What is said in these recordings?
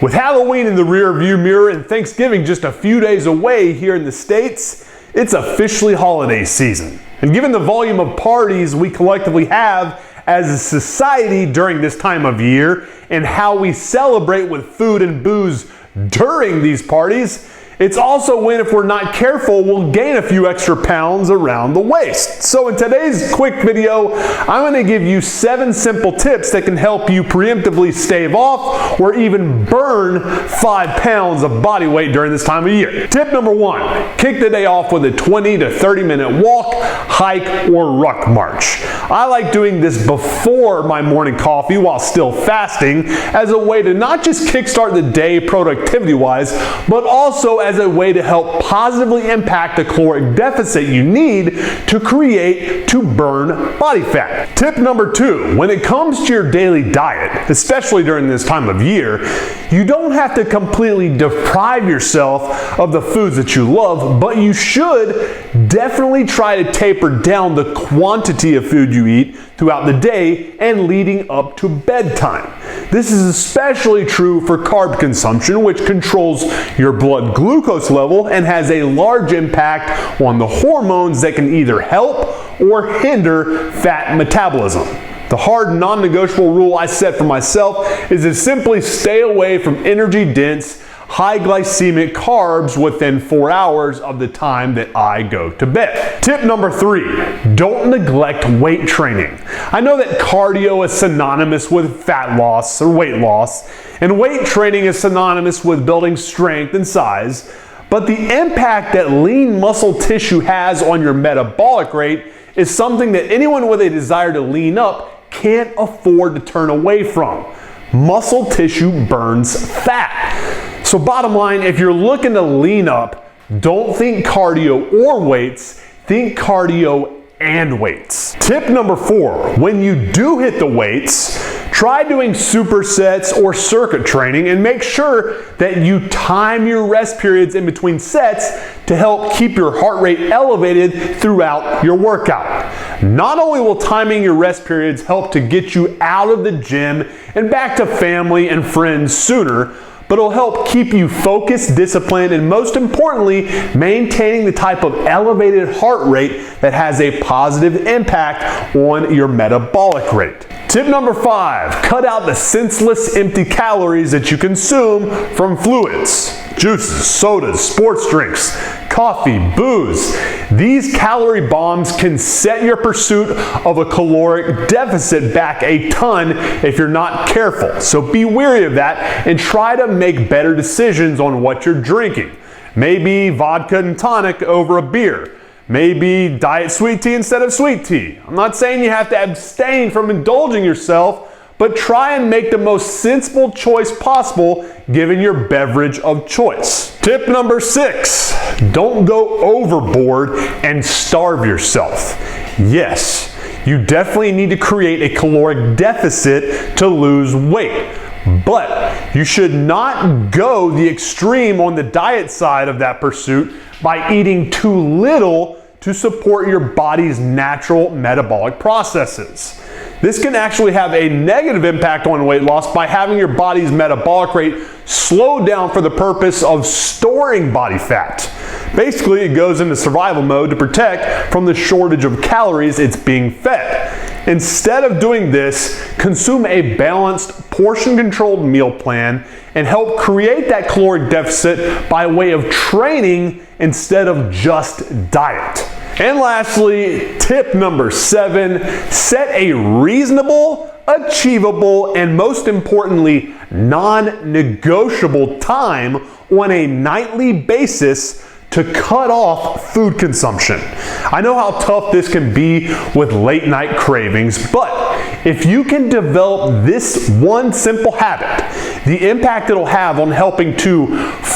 With Halloween in the rear view mirror and Thanksgiving just a few days away here in the States, it's officially holiday season. And given the volume of parties we collectively have as a society during this time of year and how we celebrate with food and booze during these parties, it's also when, if we're not careful, we'll gain a few extra pounds around the waist. So in today's quick video, I'm going to give you 7 simple tips that can help you preemptively stave off or even burn 5 pounds of body weight during this time of year. Tip number 1, kick the day off with a 20 to 30 minute walk, hike, or ruck march. I like doing this before my morning coffee while still fasting as a way to not just kickstart the day productivity-wise, but also as a way to help positively impact the caloric deficit you need to burn body fat. Tip number 2, when it comes to your daily diet, especially during this time of year, you don't have to completely deprive yourself of the foods that you love, but you should definitely try to taper down the quantity of food you eat throughout the day and leading up to bedtime. This is especially true for carb consumption, which controls your blood glucose level and has a large impact on the hormones that can either help or hinder fat metabolism. The hard non-negotiable rule I set for myself is to simply stay away from energy-dense, high glycemic carbs within 4 hours of the time that I go to bed. Tip number 3, don't neglect weight training. I know that cardio is synonymous with fat loss or weight loss, and weight training is synonymous with building strength and size, but the impact that lean muscle tissue has on your metabolic rate is something that anyone with a desire to lean up can't afford to turn away from. Muscle tissue burns fat. So bottom line, if you're looking to lean up, don't think cardio or weights, think cardio and weights. Tip number 4, when you do hit the weights, try doing supersets or circuit training and make sure that you time your rest periods in between sets to help keep your heart rate elevated throughout your workout. Not only will timing your rest periods help to get you out of the gym and back to family and friends sooner, but it'll help keep you focused, disciplined, and most importantly, maintaining the type of elevated heart rate that has a positive impact on your metabolic rate. Tip number 5, cut out the senseless empty calories that you consume from fluids, juices, sodas, sports drinks, coffee, booze. These calorie bombs can set your pursuit of a caloric deficit back a ton if you're not careful. So be wary of that and try to make better decisions on what you're drinking. Maybe vodka and tonic over a beer. Maybe diet sweet tea instead of sweet tea. I'm not saying you have to abstain from indulging yourself, but try and make the most sensible choice possible given your beverage of choice. Tip number 6, don't go overboard and starve yourself. Yes, you definitely need to create a caloric deficit to lose weight, but you should not go the extreme on the diet side of that pursuit by eating too little to support your body's natural metabolic processes. This can actually have a negative impact on weight loss by having your body's metabolic rate slow down for the purpose of storing body fat. Basically, it goes into survival mode to protect from the shortage of calories it's being fed. Instead of doing this, consume a balanced, portion-controlled meal plan and help create that caloric deficit by way of training instead of just diet. And lastly, tip number 7, set a reasonable, achievable, and most importantly, non-negotiable time on a nightly basis to cut off food consumption. I know how tough this can be with late night cravings, but if you can develop this one simple habit, the impact it'll have on helping to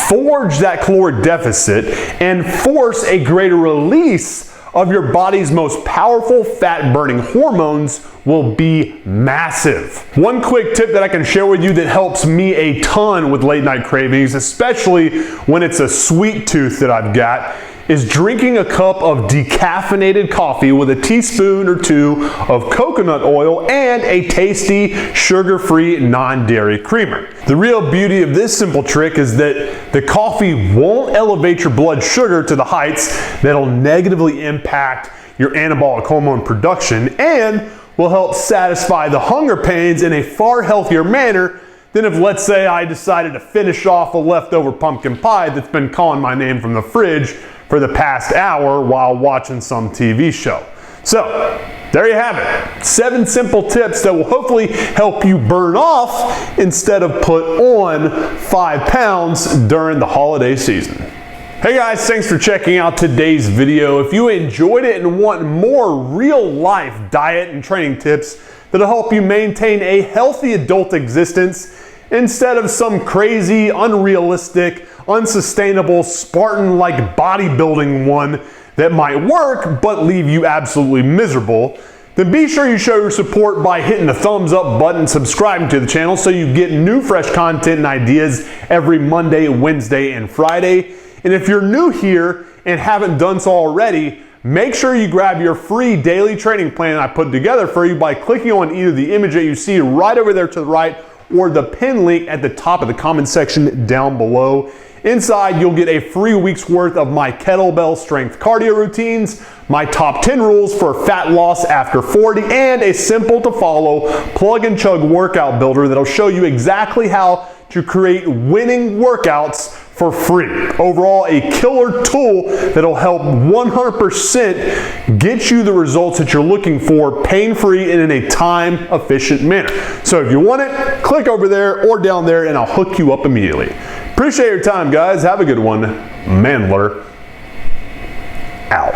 forge that caloric deficit and force a greater release of your body's most powerful fat-burning hormones will be massive. One quick tip that I can share with you that helps me a ton with late night cravings, especially when it's a sweet tooth that I've got, is drinking a cup of decaffeinated coffee with a teaspoon or two of coconut oil and a tasty sugar-free non-dairy creamer. The real beauty of this simple trick is that the coffee won't elevate your blood sugar to the heights that'll negatively impact your anabolic hormone production and will help satisfy the hunger pains in a far healthier manner than if, let's say, I decided to finish off a leftover pumpkin pie that's been calling my name from the fridge for the past hour while watching some TV show. So, there you have it. 7 simple tips that will hopefully help you burn off instead of put on 5 pounds during the holiday season. Hey guys, thanks for checking out today's video. If you enjoyed it and want more real-life diet and training tips that'll help you maintain a healthy adult existence instead of some crazy, unrealistic, unsustainable, Spartan-like bodybuilding one that might work but leave you absolutely miserable, then be sure you show your support by hitting the thumbs up button, subscribing to the channel so you get new fresh content and ideas every Monday, Wednesday, and Friday. And if you're new here and haven't done so already, make sure you grab your free daily training plan I put together for you by clicking on either the image that you see right over there to the right or the pin link at the top of the comment section down below. Inside, you'll get a free week's worth of my kettlebell strength cardio routines, my top 10 rules for fat loss after 40, and a simple to follow plug and chug workout builder that'll show you exactly how to create winning workouts for free. Overall, a killer tool that'll help 100% get you the results that you're looking for pain-free and in a time-efficient manner. So if you want it, click over there or down there and I'll hook you up immediately. Appreciate your time, guys. Have a good one. MANdler out.